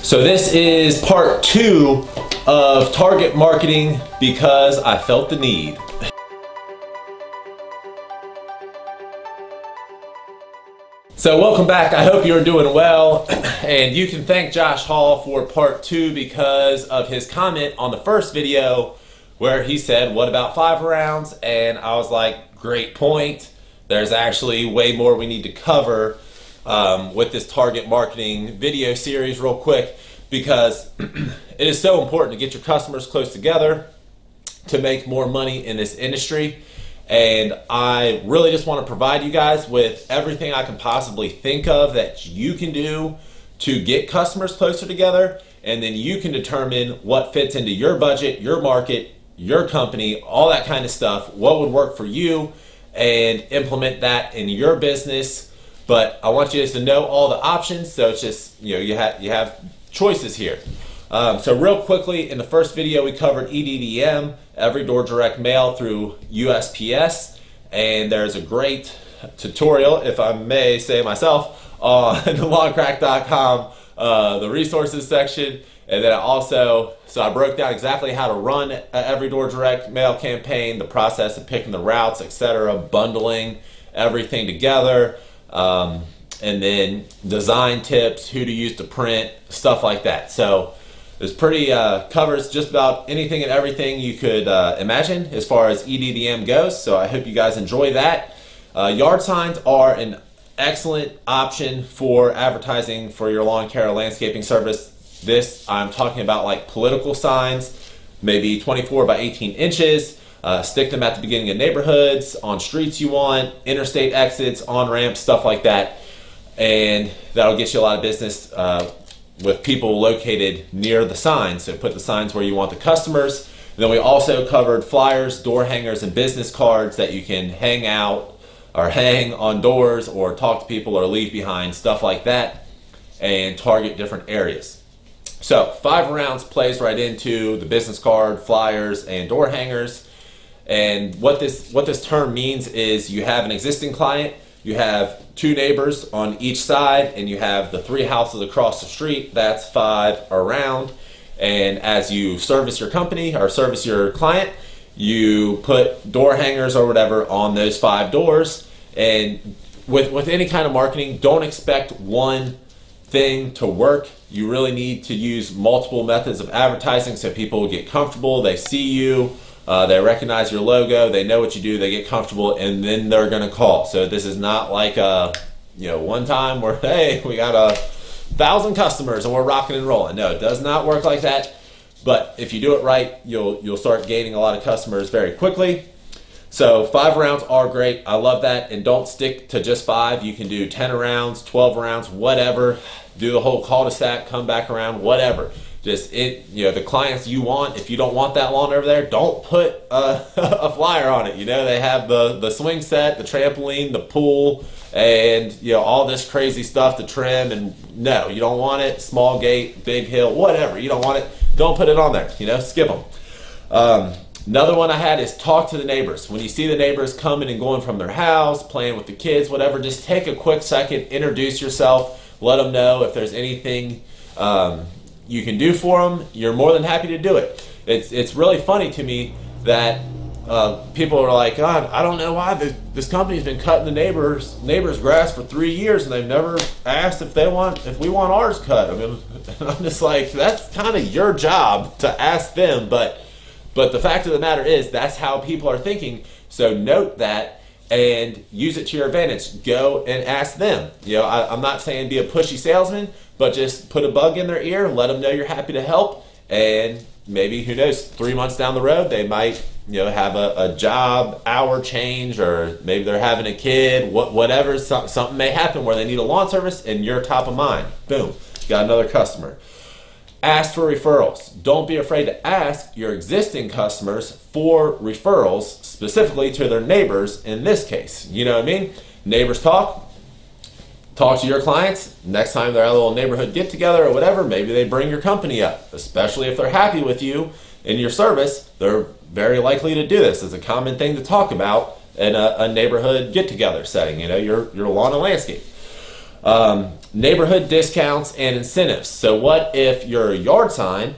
So this is part 2 of target marketing because I felt the need. So welcome back. I hope you're doing well, and you can thank Josh Hall for part 2 because of his comment on the first video where he said, what about 5 rounds? And I was like, great point. There's actually way more we need to cover with this target marketing video series real quick, because it is so important to get your customers close together to make more money in this industry. And I really just want to provide you guys with everything I can possibly think of that you can do to get customers closer together, and then you can determine what fits into your budget, your market, your company, all that kind of stuff, what would work for you, and implement that in your business. But I want you guys to know all the options, so it's just, you have choices here. So real quickly, in the first video we covered EDDM, every door direct mail through USPS, and there's a great tutorial, if I may say myself, on longcrack.com, the resources section. And then I broke down exactly how to run an every door direct mail campaign, the process of picking the routes, etc., bundling everything together, and then design tips, who to use to print, stuff like that. So it's pretty covers just about anything and everything you could imagine as far as EDDM goes. So I hope you guys enjoy that. Yard signs are an excellent option for advertising for your lawn care or landscaping service. This, I'm talking about like political signs, maybe 24 by 18 inches. Stick them at the beginning of neighborhoods, on streets you want, interstate exits, on ramps, stuff like that. And that'll get you a lot of business with people located near the signs. So put the signs where you want the customers. And then we also covered flyers, door hangers, and business cards that you can hang out or hang on doors or talk to people or leave behind, stuff like that, and target different areas. So 5 rounds plays right into the business card, flyers, and door hangers. And what this term means is you have an existing client, you have 2 neighbors on each side, and you have the 3 houses across the street. That's 5 around. And as you service your company or service your client, you put door hangers or whatever on those 5 doors. And with any kind of marketing, don't expect one thing to work. You really need to use multiple methods of advertising so people get comfortable, they see you, they recognize your logo, they know what you do, they get comfortable, and then they're gonna call. So this is not like one time where, hey, we got 1,000 customers and we're rocking and rolling. No, it does not work like that. But if you do it right, you'll start gaining a lot of customers very quickly. So 5 rounds are great. I love that. And don't stick to just 5. You can do 10 rounds, 12 rounds, whatever. Do the whole cul-de-sac, come back around, whatever. Just the clients you want. If you don't want that lawn over there, don't put a flyer on it. They have the swing set, the trampoline, the pool, and all this crazy stuff to trim. And no, you don't want it. Small gate, big hill, whatever. You don't want it. Don't put it on there. Skip them. Another one I had is talk to the neighbors. When you see the neighbors coming and going from their house, playing with the kids, whatever, just take a quick second, introduce yourself, let them know if there's anything you can do for them. You're more than happy to do it. It's really funny to me that people are like, God, I don't know why this company's been cutting the neighbor's grass for 3 years and they've never asked if we want ours cut. I mean, I'm just like, that's kind of your job to ask them, but the fact of the matter is that's how people are thinking. So note that and use it to your advantage. Go and ask them. I'm not saying be a pushy salesman, but just put a bug in their ear, let them know you're happy to help, and maybe, who knows, 3 months down the road, they might have a job hour change, or maybe they're having a kid, whatever, something may happen where they need a lawn service and you're top of mind. Boom, got another customer. Ask for referrals. Don't be afraid to ask your existing customers for referrals, specifically to their neighbors in this case. You know what I mean? Neighbors talk to your clients. Next time they're at a little neighborhood get together or whatever, maybe they bring your company up. Especially if they're happy with you and your service, they're very likely to do this. It's a common thing to talk about in a neighborhood get together setting, your lawn and landscape. Neighborhood discounts and incentives. So what if your yard sign,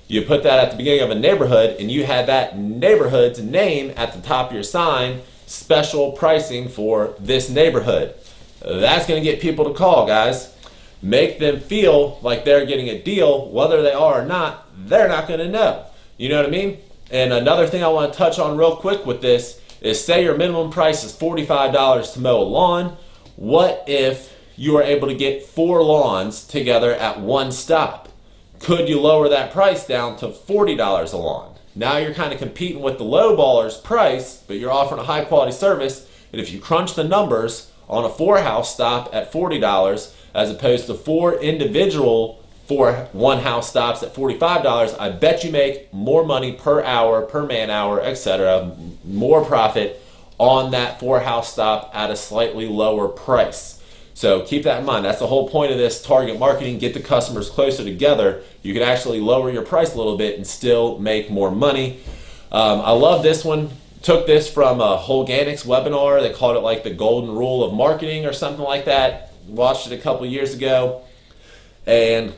you put that at the beginning of a neighborhood and you had that neighborhood's name at the top of your sign, special pricing for this neighborhood. That's going to get people to call, guys. Make them feel like they're getting a deal. Whether they are or not, they're not going to know. You know what I mean? And another thing I want to touch on real quick with this is, say your minimum price is $45 to mow a lawn. What if you are able to get 4 lawns together at one stop? Could you lower that price down to $40 a lawn? Now you're kind of competing with the low baller's price, but you're offering a high quality service. And if you crunch the numbers on a 4-house stop at $40, as opposed to 4 individual 1-house stops at $45, I bet you make more money per hour, per man hour, etc., more profit on that 4-house stop at a slightly lower price. So keep that in mind. That's the whole point of this target marketing. Get the customers closer together. You can actually lower your price a little bit and still make more money. I love this one. Took this from a Holganics webinar. They called it like the golden rule of marketing or something like that. Watched it a couple years ago. And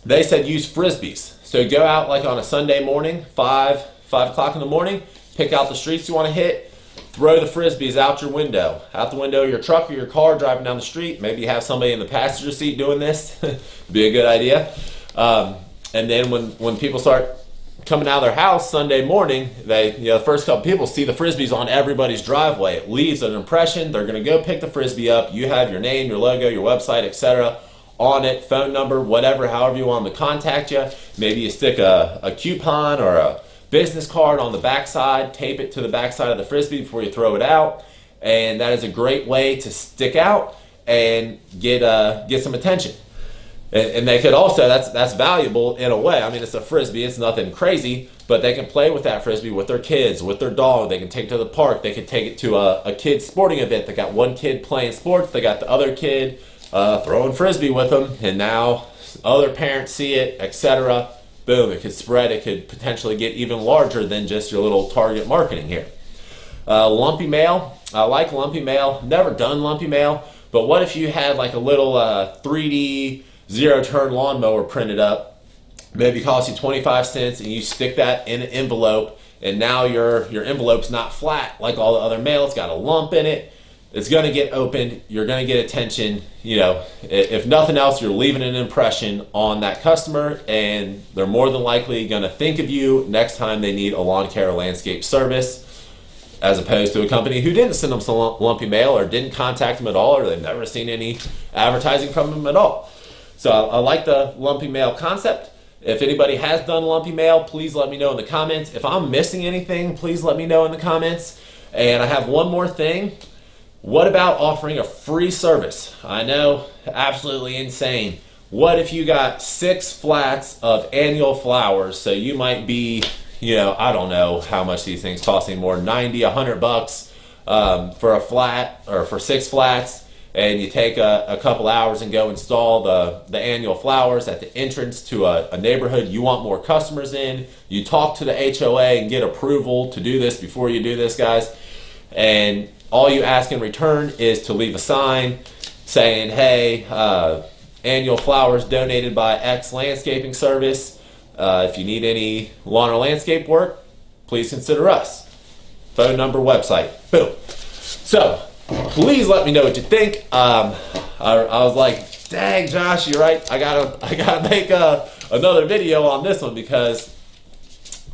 they said use Frisbees. So go out like on a Sunday morning, 5 o'clock in the morning, pick out the streets you want to hit, throw the Frisbees out the window of your truck or your car driving down the street. Maybe you have somebody in the passenger seat doing this. Be a good idea. And then when people start coming out of their house Sunday morning, the first couple people see the Frisbees on everybody's driveway. It leaves an impression. They're going to go pick the Frisbee up. You have your name, your logo, your website, etc. on it, phone number, whatever, however you want them to contact you. Maybe you stick a coupon or a business card on the backside, tape it to the backside of the Frisbee before you throw it out. And that is a great way to stick out and get some attention. And they could also, that's valuable in a way. I mean, it's a Frisbee, it's nothing crazy, but they can play with that Frisbee with their kids, with their dog. They can take it to the park. They can take it to a kid's sporting event. They got one kid playing sports. They got the other kid throwing Frisbee with them. And now other parents see it, etc. Boom, it could spread. It could potentially get even larger than just your little target marketing here. Lumpy Mail. I like Lumpy Mail. Never done Lumpy Mail. But what if you had like a little 3D zero-turn lawnmower printed up, maybe cost you 25 cents, and you stick that in an envelope, and now your envelope's not flat like all the other mail. It's got a lump in it. It's going to get opened. You're going to get attention. If nothing else, you're leaving an impression on that customer, and they're more than likely going to think of you next time they need a lawn care or landscape service, as opposed to a company who didn't send them some Lumpy Mail or didn't contact them at all, or they've never seen any advertising from them at all. So I like the Lumpy Mail concept. If anybody has done Lumpy Mail, please let me know in the comments. If I'm missing anything, please let me know in the comments. And I have one more thing. What about offering a free service? I know, absolutely insane. What if you got 6 flats of annual flowers? So you might be, I don't know how much these things cost anymore, $90, $100 for a flat, or for 6 flats. And you take a couple hours and go install the annual flowers at the entrance to a neighborhood you want more customers in. You talk to the HOA and get approval to do this before you do this, guys. And all you ask in return is to leave a sign saying, hey, annual flowers donated by X landscaping service. If you need any lawn or landscape work, please consider us. Phone number, website, boom. So please let me know what you think. I was like, dang, Josh, you're right. I gotta make another video on this one, because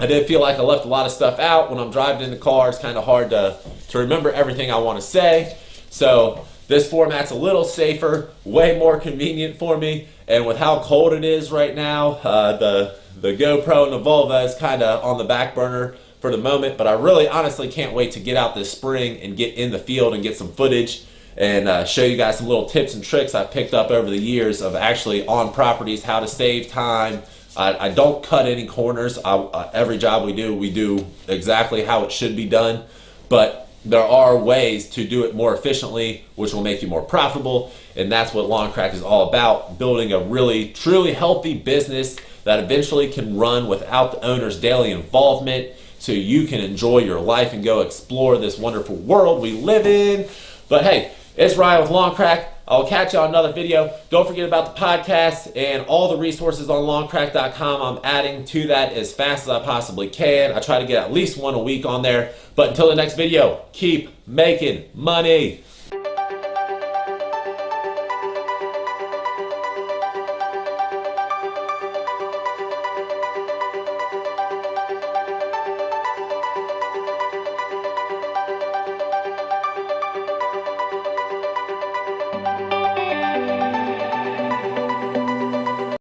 I did feel like I left a lot of stuff out. When I'm driving in the car, it's kind of hard to remember everything I want to say. So this format's a little safer, way more convenient for me. And with how cold it is right now, the GoPro and the Volvo is kind of on the back burner for the moment, but I really honestly can't wait to get out this spring and get in the field and get some footage and show you guys some little tips and tricks I've picked up over the years of actually on properties, how to save time. I don't cut any corners. Every job we do exactly how it should be done, but there are ways to do it more efficiently, which will make you more profitable. And that's what Lawn Crack is all about, building a really, truly healthy business that eventually can run without the owner's daily involvement, so you can enjoy your life and go explore this wonderful world we live in. But hey, it's Ryan with Lawn Crack. I'll catch you on another video. Don't forget about the podcast and all the resources on longcrack.com. I'm adding to that as fast as I possibly can. I try to get at least one a week on there. But until the next video, keep making money.